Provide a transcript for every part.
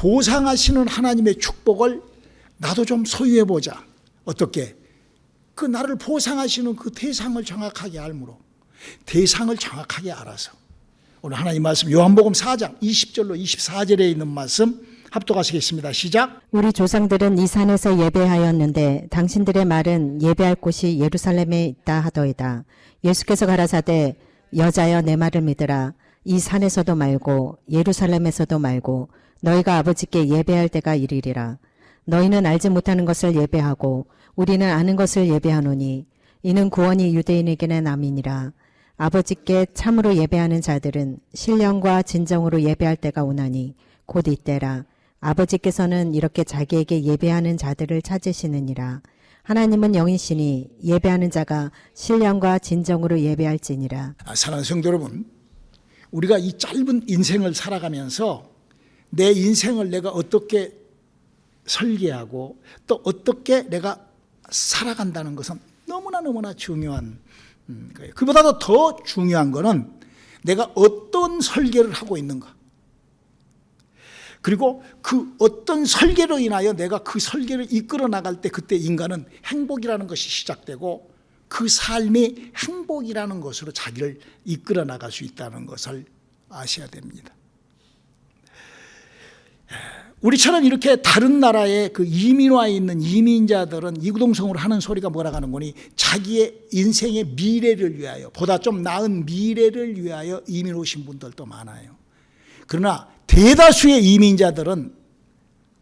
보상하시는 하나님의 축복을 나도 좀 소유해보자. 어떻게? 그 나를 보상하시는 그 대상을 정확하게 알므로, 대상을 정확하게 알아서. 오늘 하나님 말씀 요한복음 4장 20절로 24절에 있는 말씀 합독하시겠습니다. 시작. 우리 조상들은 이 산에서 예배하였는데 당신들의 말은 예배할 곳이 예루살렘에 있다 하더이다. 예수께서 가라사대 여자여 내 말을 믿으라. 이 산에서도 말고 예루살렘에서도 말고 너희가 아버지께 예배할 때가 이르리라. 너희는 알지 못하는 것을 예배하고 우리는 아는 것을 예배하노니 이는 구원이 유대인에게는 남이니라. 아버지께 참으로 예배하는 자들은 신령과 진정으로 예배할 때가 오나니 곧 이때라. 아버지께서는 이렇게 자기에게 예배하는 자들을 찾으시느니라. 하나님은 영이시니 예배하는 자가 신령과 진정으로 예배할지니라. 사랑하는 성도 여러분, 우리가 이 짧은 인생을 살아가면서 내 인생을 내가 어떻게 설계하고 또 어떻게 내가 살아간다는 것은 너무나 중요한 거예요. 그보다도 더 중요한 것은 내가 어떤 설계를 하고 있는가, 그리고 그 어떤 설계로 인하여 내가 그 설계를 이끌어 나갈 때 그때 인간은 행복이라는 것이 시작되고 그 삶이 행복이라는 것으로 자기를 이끌어 나갈 수 있다는 것을 아셔야 됩니다. 우리처럼 이렇게 다른 나라에 그 이민 와 있는 이민자들은 이구동성으로 하는 소리가 뭐라고 하는 거니, 자기의 인생의 미래를 위하여, 보다 좀 나은 미래를 위하여 이민 오신 분들도 많아요. 그러나 대다수의 이민자들은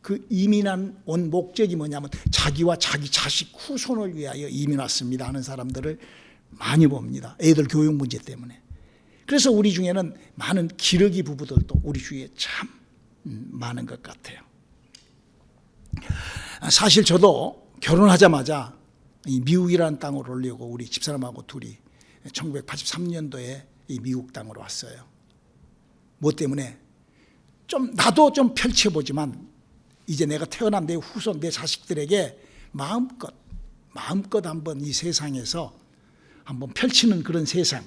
그 이민한 온 목적이 뭐냐면 자기와 자기 자식 후손을 위하여 이민 왔습니다 하는 사람들을 많이 봅니다. 애들 교육 문제 때문에. 그래서 우리 중에는 많은 기러기 부부들도 우리 주위에 참 많은 것 같아요. 사실 저도 결혼하자마자 이 미국이라는 땅으로 오려고 우리 집사람하고 둘이 1983년도에 이 미국 땅으로 왔어요. 뭐 때문에? 나도 좀 펼쳐보지만 이제 내가 태어난 내 후손, 내 자식들에게 마음껏 한번 이 세상에서 한번 펼치는 그런 세상.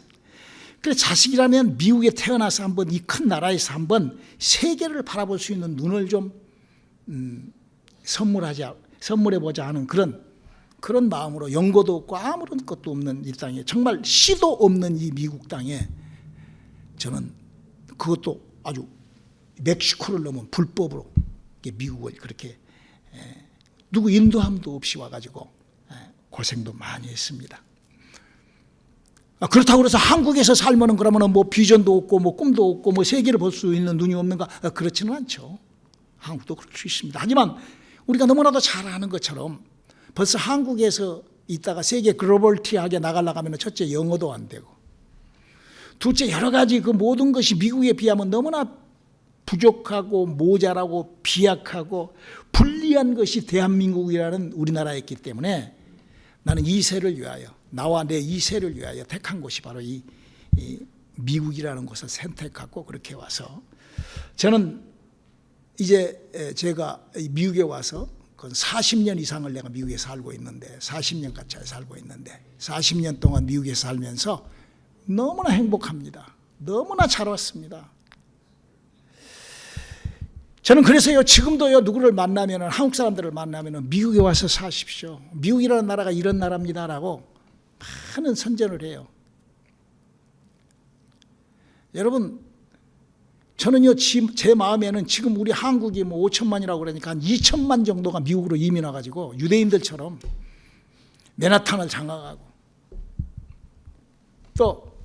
그래서 자식이라면 미국에 태어나서 한번 이 큰 나라에서 한번 세계를 바라볼 수 있는 눈을 좀 선물해보자 하는 그런 마음으로, 연고도 없고 아무런 것도 없는 이 땅에, 정말 시도 없는 이 미국 땅에 저는 그것도 아주 멕시코를 넘은 불법으로 미국을 그렇게 누구 인도함도 없이 와가지고 고생도 많이 했습니다. 그렇다고 해서 한국에서 살면은 그러면은 뭐 비전도 없고 뭐 꿈도 없고 뭐 세계를 볼 수 있는 눈이 없는가? 그렇지는 않죠. 한국도 그럴 수 있습니다. 하지만 우리가 너무나도 잘 아는 것처럼 벌써 한국에서 있다가 세계 글로벌티하게 나가려고 하면 첫째 영어도 안 되고, 둘째 여러 가지 그 모든 것이 미국에 비하면 너무나 부족하고 모자라고 비약하고 불리한 것이 대한민국이라는 우리나라였기 때문에 나는 2세를 위하여, 나와 내 2세를 위하여 택한 곳이 바로 이 미국이라는 곳을 선택하고 그렇게 와서, 저는 이제 제가 미국에 와서 40년 이상을 내가 미국에 살고 있는데, 40년 가까이 살고 있는데 40년 동안 미국에 살면서 너무나 행복합니다. 너무나 잘 왔습니다. 저는 그래서요, 지금도요, 누구를 만나면은, 한국 사람들을 만나면은 미국에 와서 사십시오, 미국이라는 나라가 이런 나라입니다라고 많은 선전을 해요. 여러분, 저는요, 제 마음에는 지금 우리 한국이 뭐 5천만이라고 그러니까 한 2천만 정도가 미국으로 이민 와가지고 유대인들처럼 맨하탄을 장악하고, 또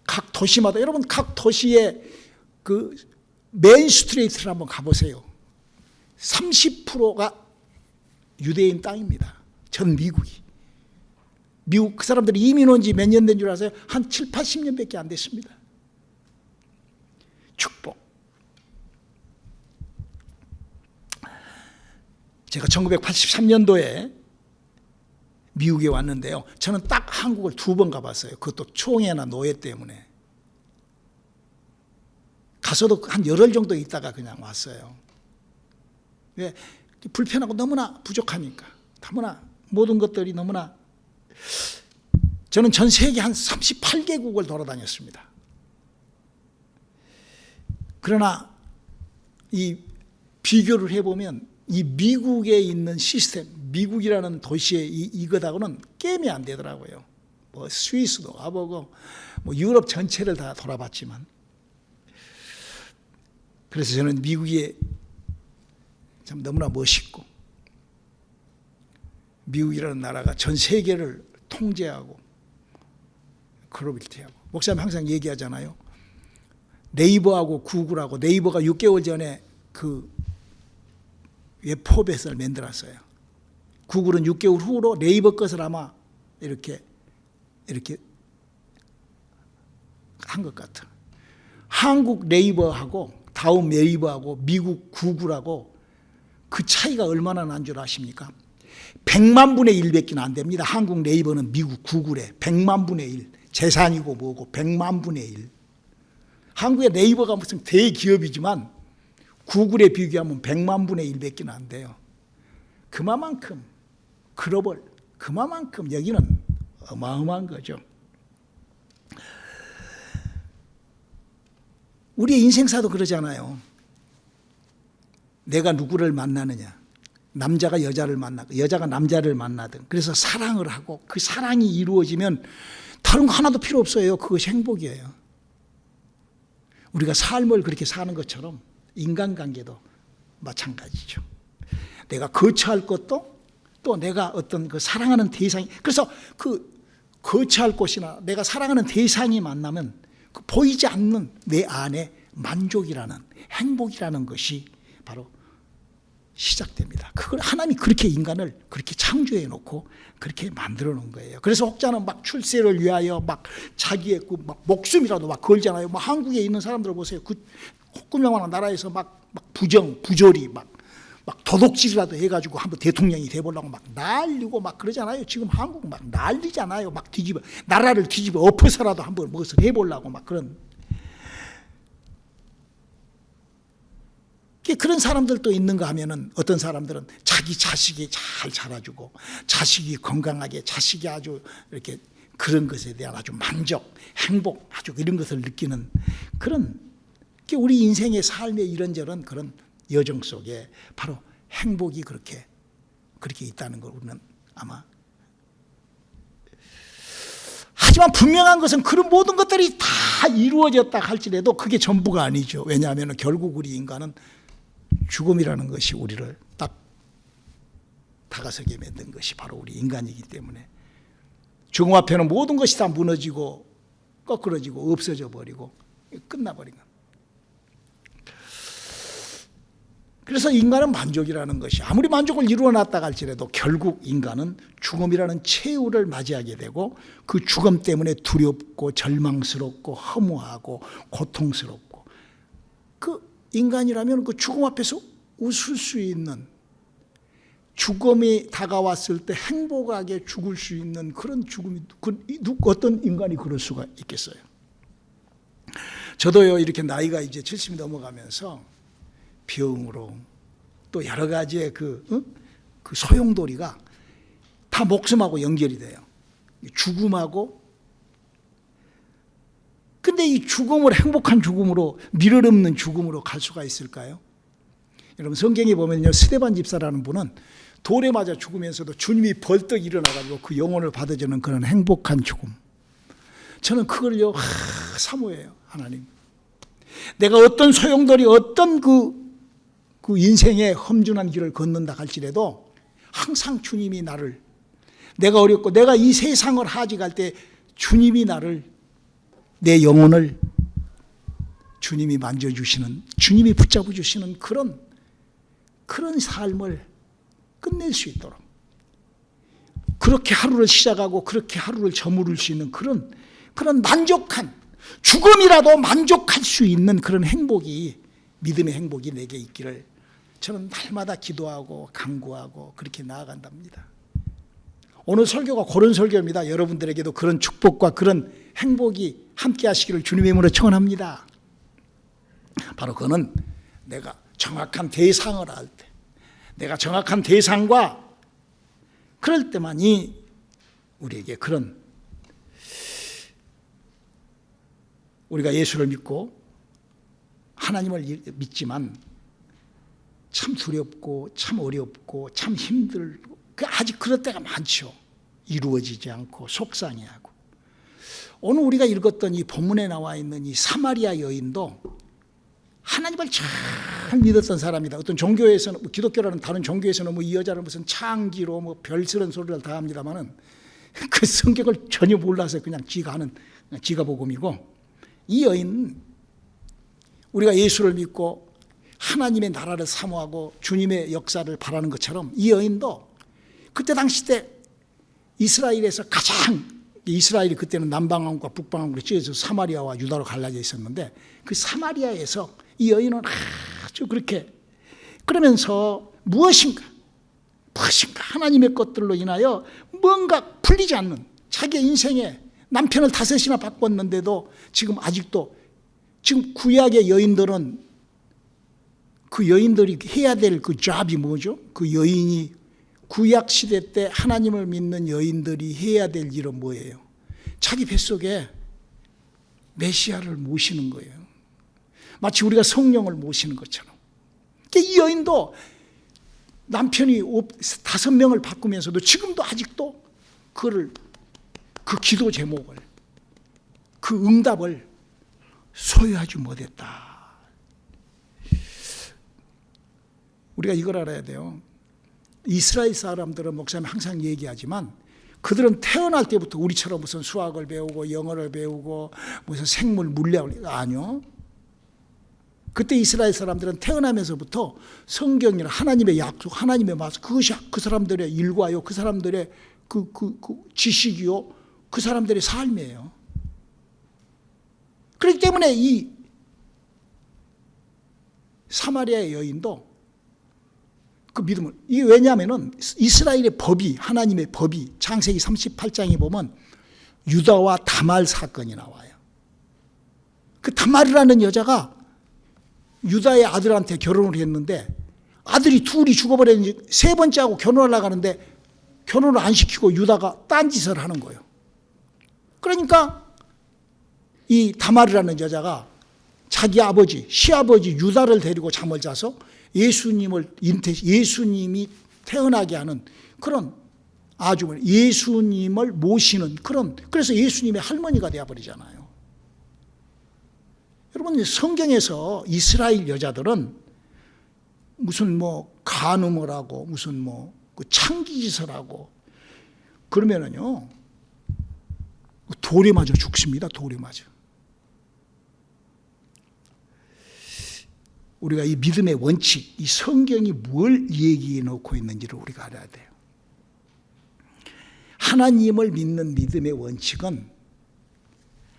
각 도시마다, 여러분 각 도시에 그 메인 스트리트를 한번 가보세요. 30%가 유대인 땅입니다. 전 미국이. 미국 그 사람들이 이민 온 지 몇 년 된 줄 아세요? 한 7, 80년밖에 안 됐습니다. 축복. 제가 1983년도에 미국에 왔는데요, 저는 딱 한국을 2번 가봤어요. 그것도 총회나 노예 때문에. 가서도 한 열흘 정도 있다가 그냥 왔어요. 왜? 불편하고 너무나 부족하니까. 너무나 모든 것들이 너무나. 저는 전 세계 한 38개국을 돌아다녔습니다. 그러나 이 비교를 해보면 이 미국에 있는 시스템, 미국이라는 도시의 이것하고는 게임이 안 되더라고요. 뭐 스위스도 가보고 뭐 유럽 전체를 다 돌아봤지만, 그래서 저는 미국이 참 너무나 멋있고, 미국이라는 나라가 전 세계를 통제하고 글로벌티하고, 목사님 항상 얘기하잖아요. 네이버하고 구글하고, 네이버가 6개월 전에 그 웹포맷을 만들었어요. 구글은 6개월 후로 네이버 것을 아마 이렇게 한 것 같아요. 한국 네이버하고 다음 네이버하고 미국 구글하고 그 차이가 얼마나 난 줄 아십니까? 100만 분의 1밖에 안 됩니다. 한국 네이버는 미국 구글의 100만 분의 1. 재산이고 뭐고 100만 분의 1. 한국의 네이버가 무슨 대기업이지만 구글에 비교하면 100만 분의 1밖에 안 돼요. 그만큼 글로벌, 그만큼 여기는 어마어마한 거죠. 우리의 인생사도 그러잖아요. 내가 누구를 만나느냐, 남자가 여자를 만나고 여자가 남자를 만나든, 그래서 사랑을 하고 그 사랑이 이루어지면 다른 거 하나도 필요 없어요. 그것이 행복이에요. 우리가 삶을 그렇게 사는 것처럼 인간관계도 마찬가지죠. 내가 거처할 것도, 또 내가 어떤 그 사랑하는 대상이, 그래서 그 거처할 곳이나 내가 사랑하는 대상이 만나면 그 보이지 않는 내 안에 만족이라는, 행복이라는 것이 바로 시작됩니다. 그걸 하나님이 그렇게 인간을 그렇게 창조해 놓고 그렇게 만들어 놓은 거예요. 그래서 혹자는 막 출세를 위하여 막 자기의 그 막 목숨이라도 막 걸잖아요. 뭐 한국에 있는 사람들 보세요. 그 호꾸명한 나라에서 막 부조리 막 도둑질이라도 해가지고 한번 대통령이 돼보려고 막 난리고 막 그러잖아요. 지금 한국 막 난리잖아요. 막 나라를 뒤집어 엎어서라도 한번 무엇을 해보려고 막 그런 사람들도 있는가 하면은, 어떤 사람들은 자기 자식이 잘 자라주고 자식이 건강하게, 자식이 아주 이렇게 그런 것에 대한 아주 만족, 행복, 아주 이런 것을 느끼는 그런, 우리 인생의 삶의 이런저런 그런 여정 속에 바로 행복이 그렇게 있다는 걸 우리는 아마, 하지만 분명한 것은 그런 모든 것들이 다 이루어졌다 할지라도 그게 전부가 아니죠. 왜냐하면 결국 우리 인간은 죽음이라는 것이 우리를 딱 다가서게 만든 것이 바로 우리 인간이기 때문에, 죽음 앞에는 모든 것이 다 무너지고 거꾸러지고 없어져 버리고 끝나버린 겁니다. 그래서 인간은 만족이라는 것이 아무리 만족을 이루어놨다 할지라도 결국 인간은 죽음이라는 최후를 맞이하게 되고, 그 죽음 때문에 두렵고 절망스럽고 허무하고 고통스럽고, 그 인간이라면 그 죽음 앞에서 웃을 수 있는, 죽음이 다가왔을 때 행복하게 죽을 수 있는 그런 죽음이, 어떤 인간이 그럴 수가 있겠어요? 저도요, 이렇게 나이가 이제 70이 넘어가면서 병으로 또 여러 가지의 그 소용돌이가 다 목숨하고 연결이 돼요. 죽음하고. 근데 이 죽음을 행복한 죽음으로, 미련 없는 죽음으로 갈 수가 있을까요? 여러분, 성경에 보면요, 스데반 집사라는 분은 돌에 맞아 죽으면서도 주님이 벌떡 일어나가지고 그 영혼을 받아주는 그런 행복한 죽음. 저는 그걸요, 사모해요. 하나님, 내가 어떤 소용돌이, 어떤 그 인생의 험준한 길을 걷는다 할지라도 항상 주님이 나를, 내가 어렵고 내가 이 세상을 하직할 때 주님이 나를, 내 영혼을 주님이 만져주시는, 주님이 붙잡아 주시는 그런 삶을 끝낼 수 있도록, 그렇게 하루를 시작하고 그렇게 하루를 저무를 수 있는 그런 만족한, 죽음이라도 만족할 수 있는 그런 행복이, 믿음의 행복이 내게 있기를 저는 날마다 기도하고 간구하고 그렇게 나아간답니다. 오늘 설교가 그런 설교입니다. 여러분들에게도 그런 축복과 그런 행복이 함께 하시기를 주님의 이름으로 청원합니다. 바로 그는 내가 정확한 대상을 알 때, 내가 정확한 대상과 그럴 때만이 우리에게 그런, 우리가 예수를 믿고 하나님을 믿지만 참 두렵고 참 어렵고 참 힘들고 아직 그럴 때가 많죠. 이루어지지 않고 속상해하고. 오늘 우리가 읽었던 이 본문에 나와 있는 이 사마리아 여인도 하나님을 잘 믿었던 사람이다. 어떤 종교에서는, 기독교라는 다른 종교에서는 이 여자를 무슨 창기로 별스런 소리를 다 합니다만은 그 성경을 전혀 몰라서 그냥 지가 하는 지가 복음이고, 이 여인은 우리가 예수를 믿고 하나님의 나라를 사모하고 주님의 역사를 바라는 것처럼 이 여인도 그때 당시 때 이스라엘에서 가장, 이스라엘이 그때는 남방왕국과 북방왕국으로 찢어져서 사마리아와 유다로 갈라져 있었는데 그 사마리아에서 이 여인은 아주 그렇게 그러면서 무엇인가 하나님의 것들로 인하여 뭔가 풀리지 않는 자기 인생에 남편을 5이나 바꿨는데도 지금 아직도 지금 구약의 여인들은 그 여인들이 해야 될 그 잡이 뭐죠? 그 여인이 구약 시대 때 하나님을 믿는 여인들이 해야 될 일은 뭐예요? 자기 뱃속에 메시아를 모시는 거예요. 마치 우리가 성령을 모시는 것처럼. 이 여인도 남편이 5명을 바꾸면서도 지금도 아직도 그 기도 제목을, 그 응답을 소유하지 못했다. 우리가 이걸 알아야 돼요. 이스라엘 사람들은 목사님 항상 얘기하지만 그들은 태어날 때부터 우리처럼 무슨 수학을 배우고 영어를 배우고 무슨 생물 물리학을, 아니요. 그때 이스라엘 사람들은 태어나면서부터 성경이나 하나님의 약속, 하나님의 말씀, 그것이 그 사람들의 일과요, 그 사람들의 그 지식이요, 그 사람들의 삶이에요. 그렇기 때문에 이 사마리아의 여인도 그 믿음을, 이게 왜냐하면은 이스라엘의 법이, 하나님의 법이 창세기 38장에 보면 유다와 다말 사건이 나와요. 그 다말이라는 여자가 유다의 아들한테 결혼을 했는데 아들이 둘이 죽어버렸는지 세 번째하고 결혼하려고 하는데 결혼을 안 시키고 유다가 딴짓을 하는 거예요. 그러니까 이 다말이라는 여자가 자기 아버지, 시아버지 유다를 데리고 잠을 자서 예수님이 태어나게 하는 그런 아주 예수님을 모시는 그런, 그래서 예수님의 할머니가 되어버리잖아요. 여러분, 성경에서 이스라엘 여자들은 무슨 간음을 하고 무슨 그 창기짓을 하고 그러면은요 돌에 맞아 죽습니다. 돌에 맞아. 우리가 이 믿음의 원칙, 이 성경이 뭘 얘기해 놓고 있는지를 우리가 알아야 돼요. 하나님을 믿는 믿음의 원칙은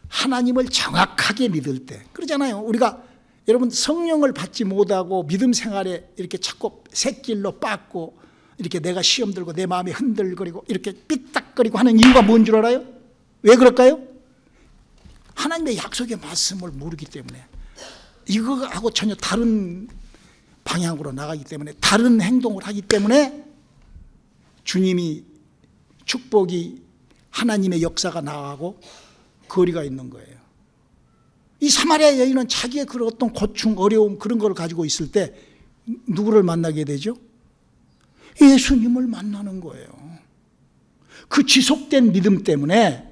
하나님을 정확하게 믿을 때, 그러잖아요. 우리가 여러분 성령을 받지 못하고 믿음 생활에 이렇게 자꾸 새길로 빠고 이렇게 내가 시험 들고 내 마음이 흔들거리고 이렇게 삐딱거리고 하는 이유가 뭔 줄 알아요? 왜 그럴까요? 하나님의 약속의 말씀을 모르기 때문에, 이거하고 전혀 다른 방향으로 나가기 때문에, 다른 행동을 하기 때문에 주님이 축복이, 하나님의 역사가 나가고 거리가 있는 거예요. 이 사마리아 여인은 자기의 그런 어떤 고충, 어려움 그런 걸 가지고 있을 때 누구를 만나게 되죠? 예수님을 만나는 거예요. 그 지속된 믿음 때문에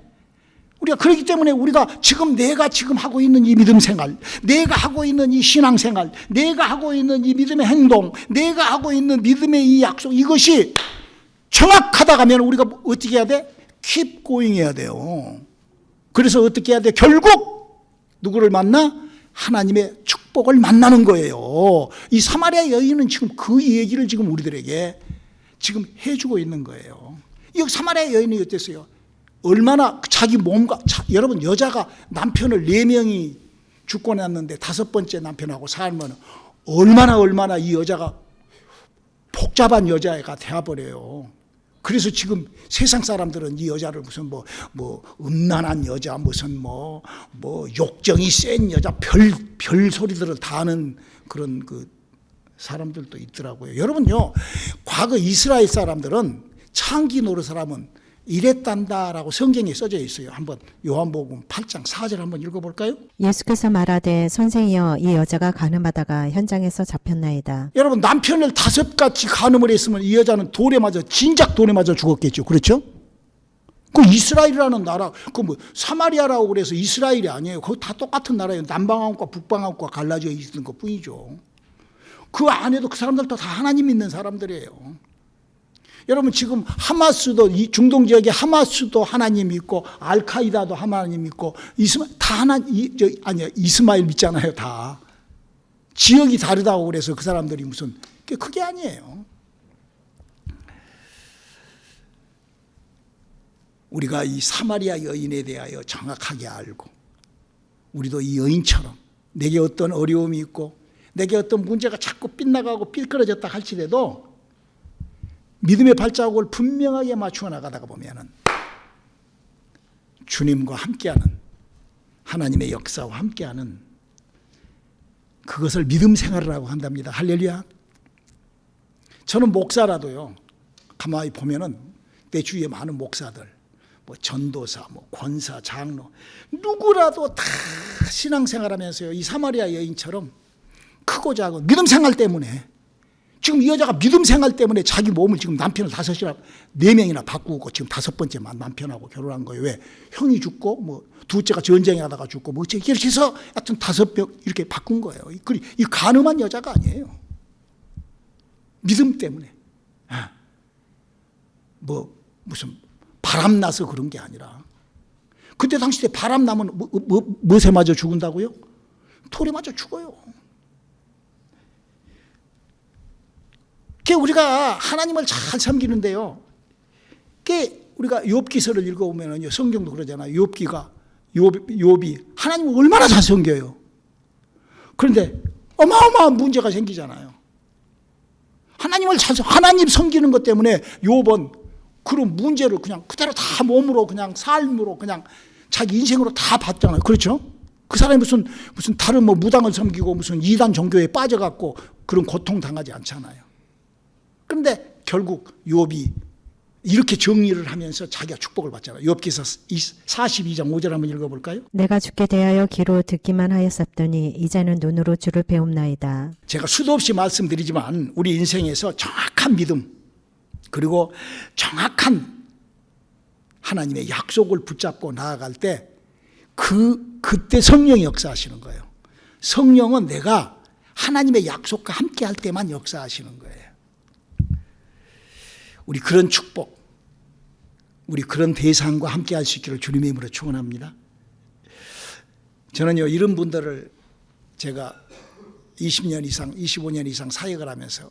우리가, 그렇기 때문에 우리가 내가 지금 하고 있는 이 믿음 생활, 내가 하고 있는 이 신앙 생활, 내가 하고 있는 이 믿음의 행동, 내가 하고 있는 믿음의 이 약속, 이것이 정확하다 가면 우리가 어떻게 해야 돼? Keep going 해야 돼요. 그래서 어떻게 해야 돼? 결국 누구를 만나? 하나님의 축복을 만나는 거예요. 이 사마리아 여인은 지금 그 얘기를 지금 우리들에게 지금 해주고 있는 거예요. 이 사마리아 여인이 어땠어요? 얼마나 자기 몸과, 여러분 여자가 남편을 4명이 죽고 났는데 5번째 남편하고 살면 얼마나 이 여자가 복잡한 여자가 되어버려요. 그래서 지금 세상 사람들은 이 여자를 무슨 음란한 여자, 무슨 욕정이 센 여자, 별 소리들을 다 하는 그런 그 사람들도 있더라고요. 여러분요, 과거 이스라엘 사람들은 창기 노릇을 하면 이랬단다라고 성경에 써져 있어요. 한번 요한복음 8장 4절 한번 읽어볼까요? 예수께서 말하되 선생이여 이 여자가 간음하다가 현장에서 잡혔나이다. 여러분, 남편을 5가지 간음을 했으면 이 여자는 돌에 맞아, 진작 돌에 맞아 죽었겠죠. 그렇죠? 그 이스라엘이라는 나라, 그 뭐 사마리아라고 그래서 이스라엘이 아니에요. 그거 다 똑같은 나라예요. 남방왕국과 북방왕국과 갈라져 있는 것 뿐이죠. 그 안에도 그 사람들도 다 하나님 믿는 사람들이에요. 여러분, 지금 하마스도, 이 중동 지역에 하마스도 하나님 믿고 알카이다도 하나님 믿고 이스마일 믿잖아요. 다 지역이 다르다고 그래서 그 사람들이 무슨 그게 아니에요. 우리가 이 사마리아 여인에 대하여 정확하게 알고, 우리도 이 여인처럼 내게 어떤 어려움이 있고 내게 어떤 문제가 자꾸 빗나가고 삐뚤어졌다 할지라도 믿음의 발자국을 분명하게 맞추어 나가다가 보면은 주님과 함께하는, 하나님의 역사와 함께하는, 그것을 믿음 생활이라고 한답니다. 할렐루야. 저는 목사라도요, 가만히 보면은 내 주위에 많은 목사들, 뭐 전도사, 뭐 권사, 장로, 누구라도 다 신앙생활하면서요, 이 사마리아 여인처럼 크고 작은 믿음 생활 때문에, 지금 이 여자가 믿음 생활 때문에 자기 몸을 지금 남편을 4명이나 바꾸고 지금 5번째만 남편하고 결혼한 거예요. 왜? 형이 죽고 뭐 둘째가 전쟁에 가다가 죽고 뭐 이렇게 해서 하여튼 5명 이렇게 바꾼 거예요. 이 간음한 여자가 아니에요. 믿음 때문에. 뭐 무슨 바람 나서 그런 게 아니라, 그때 당시에 바람 나면 무엇에 맞아 죽은다고요? 돌에 맞아 죽어요. 우리가 하나님을 잘 섬기는데요, 우리가 욥기서를 읽어보면요, 성경도 그러잖아요. 욥이 하나님을 얼마나 잘 섬겨요. 그런데 어마어마한 문제가 생기잖아요. 하나님 섬기는 것 때문에 욥은 그런 문제를 그냥 그대로 다 몸으로, 그냥 삶으로, 그냥 자기 인생으로 다 봤잖아요. 그렇죠? 그 사람이 무슨 다른 뭐 무당을 섬기고 무슨 이단 종교에 빠져갖고 그런 고통 당하지 않잖아요. 그런데 결국 욥이 이렇게 정리를 하면서 자기가 축복을 받잖아요. 욥기서 42장 5절 한번 읽어볼까요? 내가 주께 대하여 귀로 듣기만 하였었더니 이제는 눈으로 주를 배움나이다. 제가 수도 없이 말씀드리지만 우리 인생에서 정확한 믿음, 그리고 정확한 하나님의 약속을 붙잡고 나아갈 때 그때 성령이 역사하시는 거예요. 성령은 내가 하나님의 약속과 함께 할 때만 역사하시는 거예요. 우리 그런 축복, 우리 그런 대상과 함께 할 수 있기를 주님의 이름으로 축원합니다. 저는요, 이런 분들을 제가 20년 이상, 25년 이상 사역을 하면서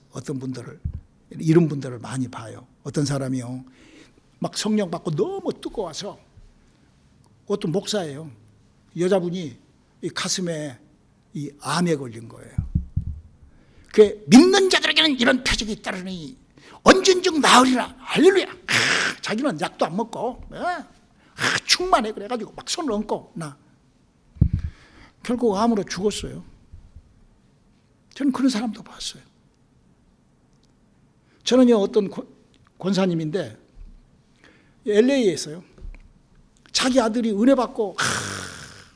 이런 분들을 많이 봐요. 어떤 사람이요, 막 성령 받고 너무 뜨거워서, 어떤 목사예요. 여자분이 이 가슴에 이 암에 걸린 거예요. 그 믿는 자들에게는 이런 표적이 있다더니 언젠쯤 나으리라. 할렐루야. 자기는 약도 안 먹고 충만해. 그래가지고 막 손을 얹고 결국 암으로 죽었어요. 저는 그런 사람도 봤어요. 저는요, 어떤 권사님인데 LA에 있어요. 자기 아들이 은혜 받고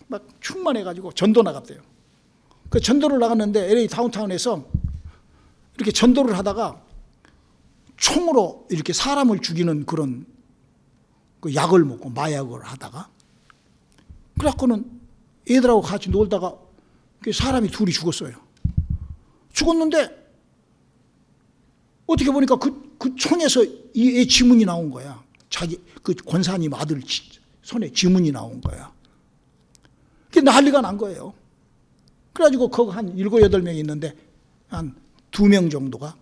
막 충만해가지고 전도 나갔대요. 그 전도를 나갔는데 LA 다운타운에서 이렇게 전도를 하다가 총으로 이렇게 사람을 죽이는 그런 그 약을 먹고 마약을 하다가, 그래갖고는 애들하고 같이 놀다가 사람이 둘이 죽었어요. 죽었는데 어떻게 보니까 그 총에서 이 애 지문이 나온 거야. 자기 그 권사님 아들 손에 지문이 나온 거야. 그게 난리가 난 거예요. 그래가지고 거기 한 7, 8명이 있는데 한 2명 정도가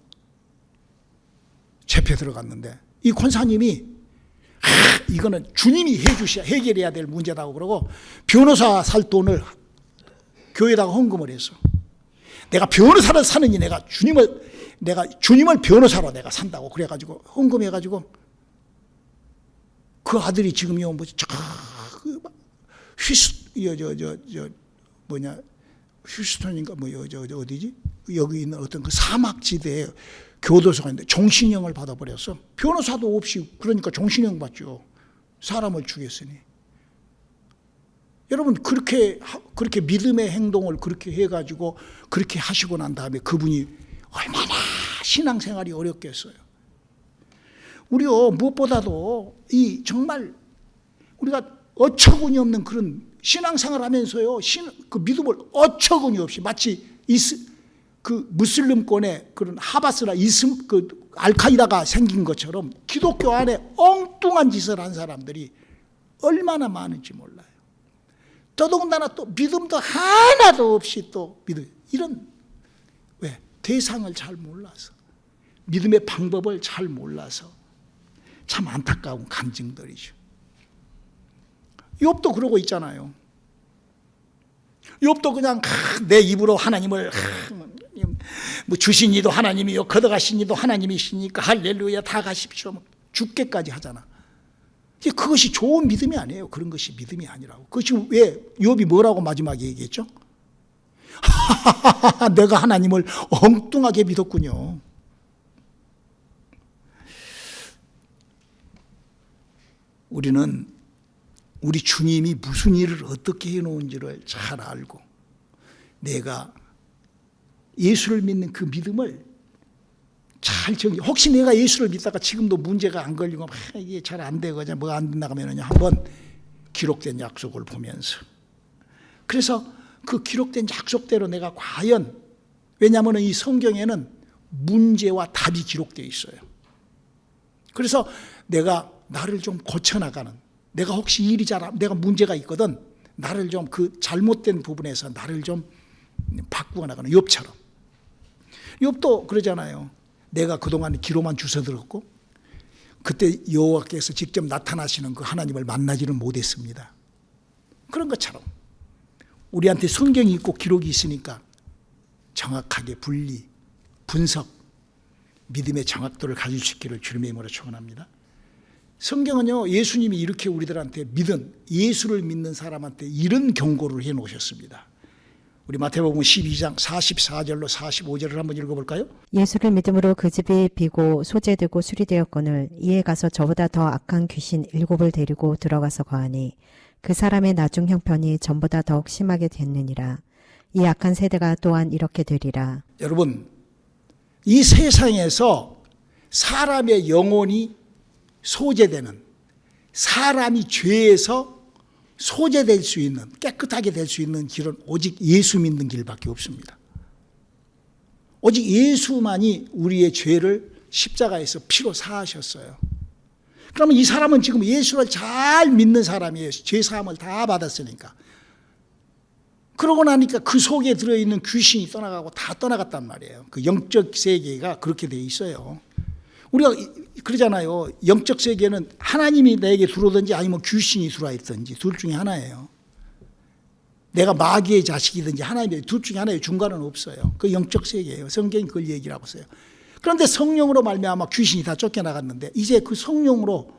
재패 들어갔는데, 이 권사님이 이거는 주님이 해결해야 될 문제다고 그러고 변호사 살 돈을 교회에다가 헌금을 했어. 내가 변호사를 사느니 내가 주님을 변호사로 내가 산다고 그래가지고 헌금해가지고, 그 아들이 지금요 휴스턴인가 어디지? 여기 있는 어떤 그 사막지대에 교도소가 있는데 종신형을 받아버렸어. 변호사도 없이. 그러니까 종신형 받죠. 사람을 죽였으니. 여러분 그렇게 믿음의 행동을 그렇게 해가지고 그렇게 하시고 난 다음에 그분이 얼마나 신앙생활이 어렵겠어요. 우리요 무엇보다도 이 정말 우리가 어처구니 없는 그런 신앙생활 하면서요 그 믿음을 어처구니 없이 마치 그 무슬림권의 그런 하바스나 그 알카이다가 생긴 것처럼 기독교 안에 엉뚱한 짓을 한 사람들이 얼마나 많은지 몰라요. 더더군다나 또 믿음도 하나도 없이 또 믿음 이런 왜 대상을 잘 몰라서 믿음의 방법을 잘 몰라서 참 안타까운 간증들이죠. 욥도 그러고 있잖아요. 욥도 그냥 내 입으로 하나님을 뭐 주신 이도 하나님이요 걷어가신 이도 하나님이시니까 할렐루야 다 가십시오 죽게까지 하잖아. 그것이 좋은 믿음이 아니에요. 그런 것이 믿음이 아니라고. 그것이 왜 욥이 뭐라고 마지막에 얘기했죠? 내가 하나님을 엉뚱하게 믿었군요. 우리는 우리 주님이 무슨 일을 어떻게 해놓은지를 잘 알고 내가 예수를 믿는 그 믿음을 잘 정리. 혹시 내가 예수를 믿다가 지금도 문제가 안 걸리고 이게 잘 안 되거나 뭐가 안 된다고 하면 한번 기록된 약속을 보면서 그래서 그 기록된 약속대로 내가 과연 왜냐하면 이 성경에는 문제와 답이 기록되어 있어요. 그래서 내가 나를 좀 고쳐나가는 내가 혹시 일이 내가 문제가 있거든 나를 좀 그 잘못된 부분에서 나를 좀 바꾸어 나가는 욥처럼. 욥도 그러잖아요. 내가 그동안 귀로만 주워 들었고 그때 여호와께서 직접 나타나시는 그 하나님을 만나지는 못했습니다. 그런 것처럼 우리한테 성경이 있고 기록이 있으니까 정확하게 분리, 분석, 믿음의 정확도를 가질 수 있기를 주님의 이름으로 축원합니다. 성경은요 예수님이 이렇게 우리들한테 예수를 믿는 사람한테 이런 경고를 해놓으셨습니다. 우리 마태복음 12장 44절로 45절을 한번 읽어볼까요? 예수를 믿음으로 그 집이 비고 소재되고 수리되었거늘 이에 가서 저보다 더 악한 귀신 7을 데리고 들어가서 거하니 그 사람의 나중 형편이 전보다 더욱 심하게 됐느니라. 이 악한 세대가 또한 이렇게 되리라. 여러분 이 세상에서 사람의 영혼이 소재되는 사람이 죄에서 소재될 수 있는 깨끗하게 될 수 있는 길은 오직 예수 믿는 길밖에 없습니다. 오직 예수만이 우리의 죄를 십자가에서 피로 사하셨어요. 그러면 이 사람은 지금 예수를 잘 믿는 사람이에요. 죄 사함을 다 받았으니까. 그러고 나니까 그 속에 들어있는 귀신이 떠나가고 다 떠나갔단 말이에요. 그 영적 세계가 그렇게 돼 있어요. 우리가 그러잖아요. 영적 세계는 하나님이 내게 들어오든지 아니면 귀신이 들어와 있든지 둘 중에 하나예요. 내가 마귀의 자식이든지 하나님의 둘 중에 하나예요. 중간은 없어요. 그 영적 세계예요. 성경이 그걸 얘기라고 써요. 그런데 성령으로 말미암아 귀신이 다 쫓겨나갔는데 이제 그 성령으로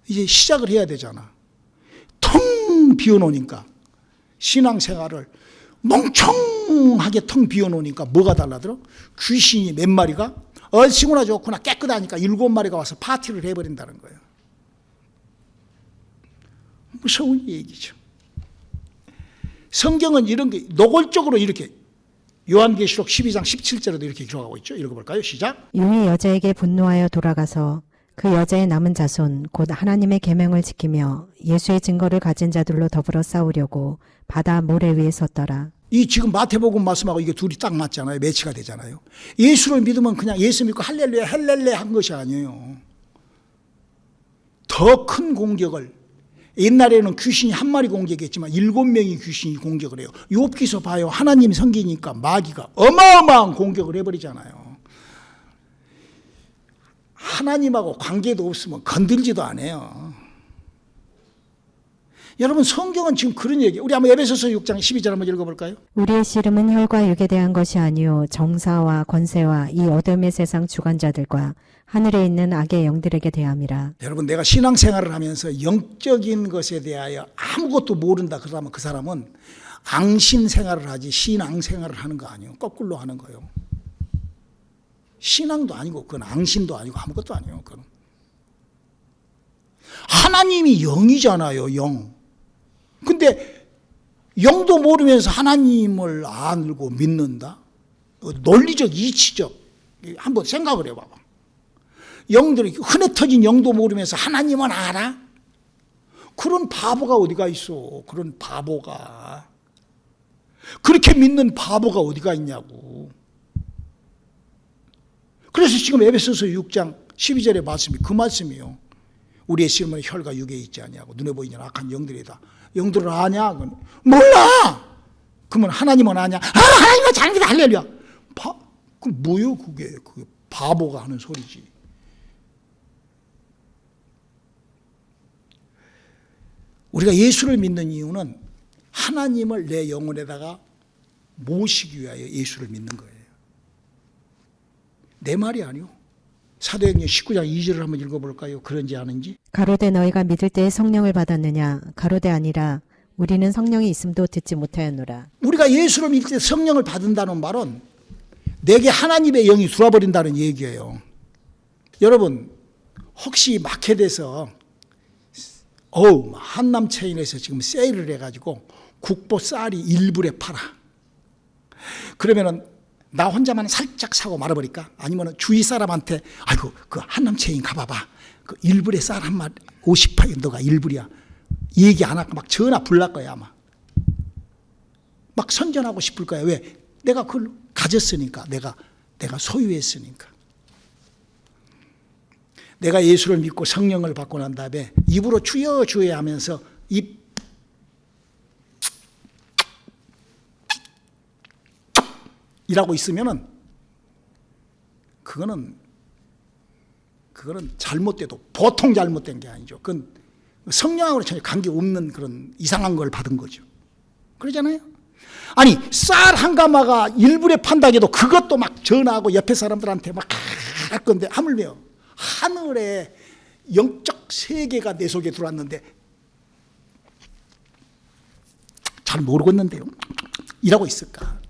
이제 시작을 해야 되잖아. 텅 비워놓으니까 신앙생활을 멍청하게 텅 비워놓으니까 뭐가 달라들어? 귀신이 몇 마리가 얼씨구나 좋구나 깨끗하니까 7마리가 와서 파티를 해버린다는 거예요. 무서운 얘기죠. 성경은 이런 게 노골적으로 이렇게 요한계시록 12장 17절에도 이렇게 기록하고 있죠. 읽어볼까요? 시작. 용이 여자에게 분노하여 돌아가서 그 여자의 남은 자손 곧 하나님의 계명을 지키며 예수의 증거를 가진 자들로 더불어 싸우려고 바다 모래 위에 섰더라. 이 지금 마태복음 말씀하고 이게 둘이 딱 맞잖아요. 매치가 되잖아요. 예수를 믿으면 그냥 예수 믿고 할렐루야 할렐루야 한 것이 아니에요. 더 큰 공격을 옛날에는 귀신이 한 마리 공격했지만 7명이 귀신이 공격을 해요. 욥기서 봐요. 하나님 섬기니까 마귀가 어마어마한 공격을 해버리잖아요. 하나님하고 관계도 없으면 건들지도 안 해요. 여러분 성경은 지금 그런 얘기예요. 우리 한번 에베소서 6장 12절 한번 읽어볼까요? 우리의 씨름은 혈과 육에 대한 것이 아니요 정사와 권세와 이 어둠의 세상 주관자들과 하늘에 있는 악의 영들에게 대함이라. 여러분 내가 신앙생활을 하면서 영적인 것에 대하여 아무것도 모른다 그러면 그 사람은 앙신생활을 하지 신앙생활을 하는 거 아니에요. 거꾸로 하는 거예요. 신앙도 아니고 그건 앙신도 아니고 아무것도 아니에요. 그건. 하나님이 영이잖아요. 영. 근데 영도 모르면서 하나님을 알고 믿는다? 논리적 이치적 한번 생각을 해봐봐. 영들이 흔해 터진 영도 모르면서 하나님은 알아? 그런 바보가 어디가 있어. 그런 바보가. 그렇게 믿는 바보가 어디가 있냐고. 그래서 지금 에베소서 6장 12절의 말씀이 그 말씀이에요. 우리의 심은 혈과 육에 있지 아니하고 눈에 보이는 악한 영들이다. 영들을 아냐? 몰라. 그러면 하나님은 아냐? 하나님은 잘합니다. 할렐루야. 그 뭐요 그게? 그게 바보가 하는 소리지. 우리가 예수를 믿는 이유는 하나님을 내 영혼에다가 모시기 위하여 예수를 믿는 거예요. 내 말이 아니요. 사도행전 19장 2절을 한번 읽어볼까요? 그런지 아는지. 가로되 너희가 믿을 때에 성령을 받았느냐? 가로되 아니라 우리는 성령이 있음도 듣지 못하였노라. 우리가 예수를 믿을 때 성령을 받는다는 말은 내게 하나님의 영이 들어와버린다는 얘기예요. 여러분 혹시 마켓에서 한남 체인에서 지금 세일을 해가지고 국보 쌀이 1불에 팔아. 그러면은 나 혼자만 살짝 사고 말아버릴까? 아니면 주위 사람한테 아이고 그 한남 체인 가봐봐. 그 1불에 쌀 한 마리 50파이 너가 1불이야. 얘기 안 하고 막 전화 불날 거야 아마. 막 선전하고 싶을 거야. 왜? 내가 그걸 가졌으니까. 내가 소유했으니까. 내가 예수를 믿고 성령을 받고 난 다음에 입으로 주여 주여 하면서 입 이라고 있으면은 그거는 잘못돼도 보통 잘못된 게 아니죠. 그건 성령하고는 전혀 관계없는 그런 이상한 걸 받은 거죠. 그러잖아요. 아니 쌀 한 가마가 1불에 판다 해도 그것도 막 전화하고 옆에 사람들한테 막 할 건데 하물며 하늘에 영적 세계가 내 속에 들어왔는데 잘 모르겠는데요. 이라고 있을까?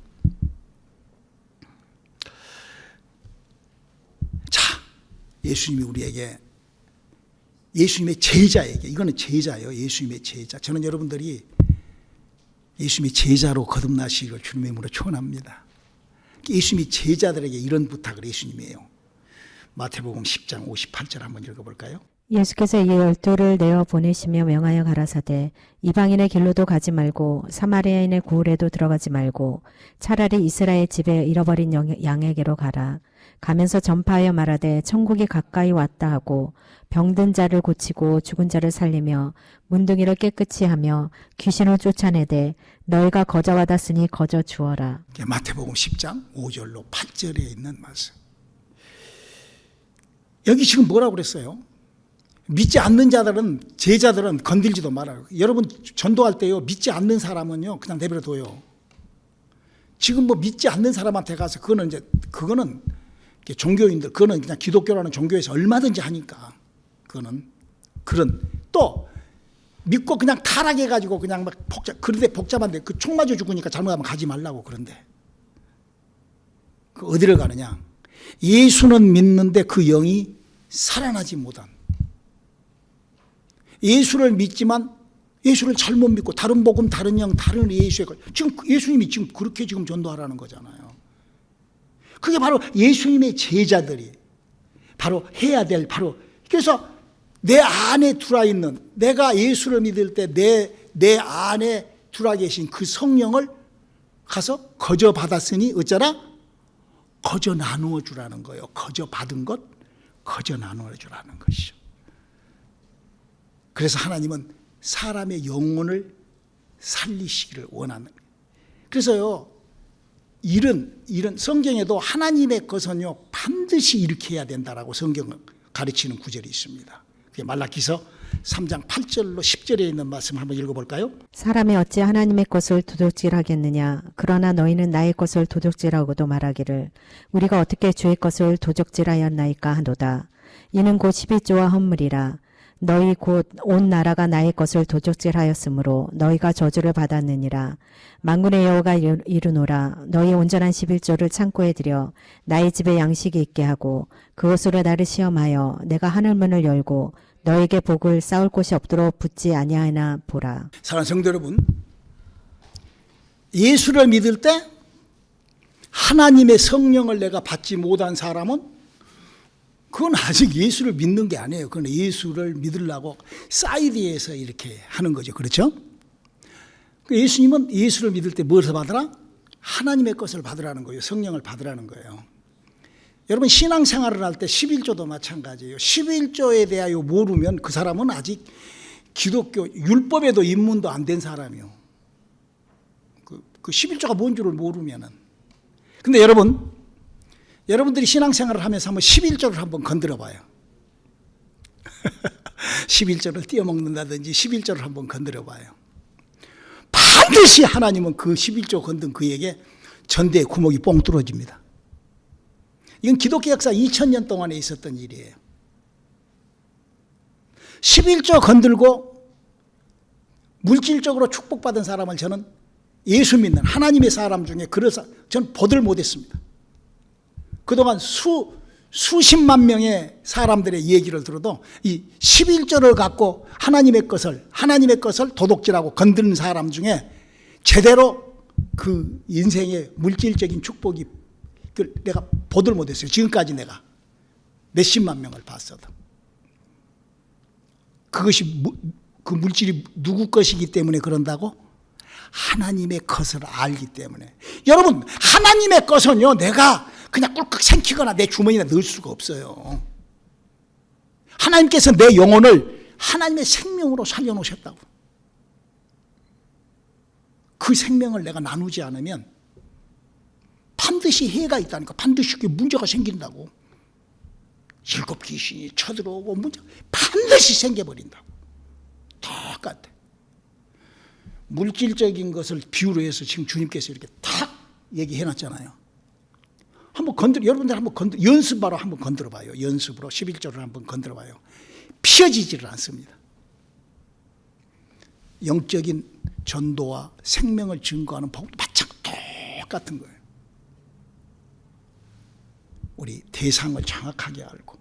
자, 예수님이 우리에게 예수님의 제자에게 이거는 제자예요. 예수님의 제자. 저는 여러분들이 예수님의 제자로 거듭나시기를 주님의 이름으로 축원합니다. 예수님이 제자들에게 이런 부탁을 예수님이에요. 마태복음 10장 58절 한번 읽어볼까요? 예수께서 이 12를 내어 보내시며 명하여 가라사대 이방인의 길로도 가지 말고 사마리아인의 고을에도 들어가지 말고 차라리 이스라엘 집에 잃어버린 양에게로 가라. 가면서 전파하여 말하되 천국이 가까이 왔다 하고 병든 자를 고치고 죽은 자를 살리며 문둥이를 깨끗이 하며 귀신을 쫓아내되 너희가 거저 받았으니 거저 주어라. 마태복음 10장 5절로 8절에 있는 말씀. 여기 지금 뭐라고 그랬어요? 믿지 않는 자들은 제자들은 건들지도 말아요. 여러분 전도할 때요 믿지 않는 사람은요 그냥 내버려둬요. 지금 뭐 믿지 않는 사람한테 가서 그거는 종교인들 그거는 그냥 기독교라는 종교에서 얼마든지 하니까 그거는 그런 또 믿고 그냥 타락해가지고 그냥 막 그런데 복잡한데 그 총 맞아 죽으니까 잘못하면 가지 말라고 그런데 그 어디를 가느냐? 예수는 믿는데 그 영이 살아나지 못한 예수를 믿지만 예수를 잘못 믿고 다른 복음, 다른 영, 다른 예수에 지금 예수님이 지금 그렇게 지금 전도하라는 거잖아요. 그게 바로 예수님의 제자들이 바로 해야 될 그래서 내 안에 들어와 있는 내가 예수를 믿을 때 내 안에 들어와 계신 그 성령을 가서 거저 받았으니 어쩌라? 거저 나누어 주라는 거예요. 거저 받은 것 거저 나누어 주라는 것이죠. 그래서 하나님은 사람의 영혼을 살리시기를 원하는 거예요. 그래서요 이런 성경에도 하나님의 것은요 반드시 이렇게 해야 된다라고 성경은 가르치는 구절이 있습니다. 그게 말라기서 3장 8절로 10절에 있는 말씀 한번 읽어볼까요? 사람이 어찌 하나님의 것을 도적질하겠느냐? 그러나 너희는 나의 것을 도적질하고도 말하기를 우리가 어떻게 주의 것을 도적질하였나이까 하노다. 이는 곧 11조와 헌물이라. 너희 곧 온 나라가 나의 것을 도적질하였으므로 너희가 저주를 받았느니라. 만군의 여호와가 이르노라. 너희 온전한 11조를 창고에 들여 나의 집에 양식이 있게 하고 그것으로 나를 시험하여 내가 하늘문을 열고 너에게 복을 쌓을 곳이 없도록 붙지 아니하나 보라. 사랑하는 성도 여러분, 예수를 믿을 때 하나님의 성령을 내가 받지 못한 사람은 그건 아직 예수를 믿는 게 아니에요. 그건 예수를 믿으려고 사이드에서 이렇게 하는 거죠. 그렇죠? 예수님은 예수를 믿을 때 무엇을 받으라? 하나님의 것을 받으라는 거예요. 성령을 받으라는 거예요. 여러분 신앙생활을 할 때 11조도 마찬가지예요. 11조에 대하여 모르면 그 사람은 아직 기독교 율법에도 입문도 안 된 사람이요. 그 11조가 뭔 줄을 모르면은. 근데 여러분들이 신앙생활을 하면서 한번 11조를 한번 건드려 봐요. 11조를 띄어먹는다든지 11조를 한번 건드려 봐요. 반드시 하나님은 그 11조 건든 그에게 전대의 구멍이 뻥 뚫어집니다. 이건 기독교 역사 2000년 동안에 있었던 일이에요. 11조 건들고 물질적으로 축복받은 사람을 저는 예수 믿는 하나님의 사람 중에 그래서 저는 보들 못했습니다. 그동안 수십만 명의 사람들의 얘기를 들어도 이 11조를 갖고 하나님의 것을 도둑질하고 건드는 사람 중에 제대로 그 인생의 물질적인 축복이 내가 보들 못했어요. 지금까지 내가 몇십만 명을 봤어도. 그것이 그 물질이 누구 것이기 때문에 그런다고? 하나님의 것을 알기 때문에. 여러분 하나님의 것은요 내가 그냥 꿀꺽 생기거나 내 주머니에 넣을 수가 없어요. 하나님께서 내 영혼을 하나님의 생명으로 살려놓으셨다고. 그 생명을 내가 나누지 않으면 반드시 해가 있다니까. 반드시 그게 문제가 생긴다고. 일곱 귀신이 쳐들어오고 문제 반드시 생겨버린다고. 똑같아. 물질적인 것을 비유로 해서 지금 주님께서 이렇게 탁 얘기해놨잖아요. 여러분들 한번 연습하러 한번 건드려 봐요. 연습으로 11조를 한번 건드려 봐요. 피어지지를 않습니다. 영적인 전도와 생명을 증거하는 복도 마찬가지 똑같은 거예요. 우리 대상을 정확하게 알고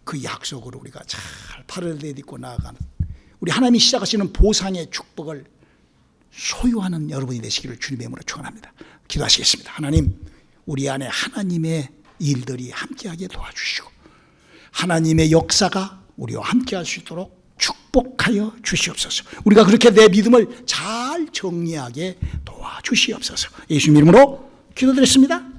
그 약속으로 우리가 잘 팔을 내딛고 나아가는 우리 하나님이 시작하시는 보상의 축복을 소유하는 여러분이 되시기를 주님의 이름으로 축원합니다. 기도하시겠습니다. 하나님, 우리 안에 하나님의 일들이 함께하게 도와주시고 하나님의 역사가 우리와 함께할 수 있도록 축복하여 주시옵소서. 우리가 그렇게 내 믿음을 잘 정리하게 도와주시옵소서. 예수님 이름으로 기도드렸습니다.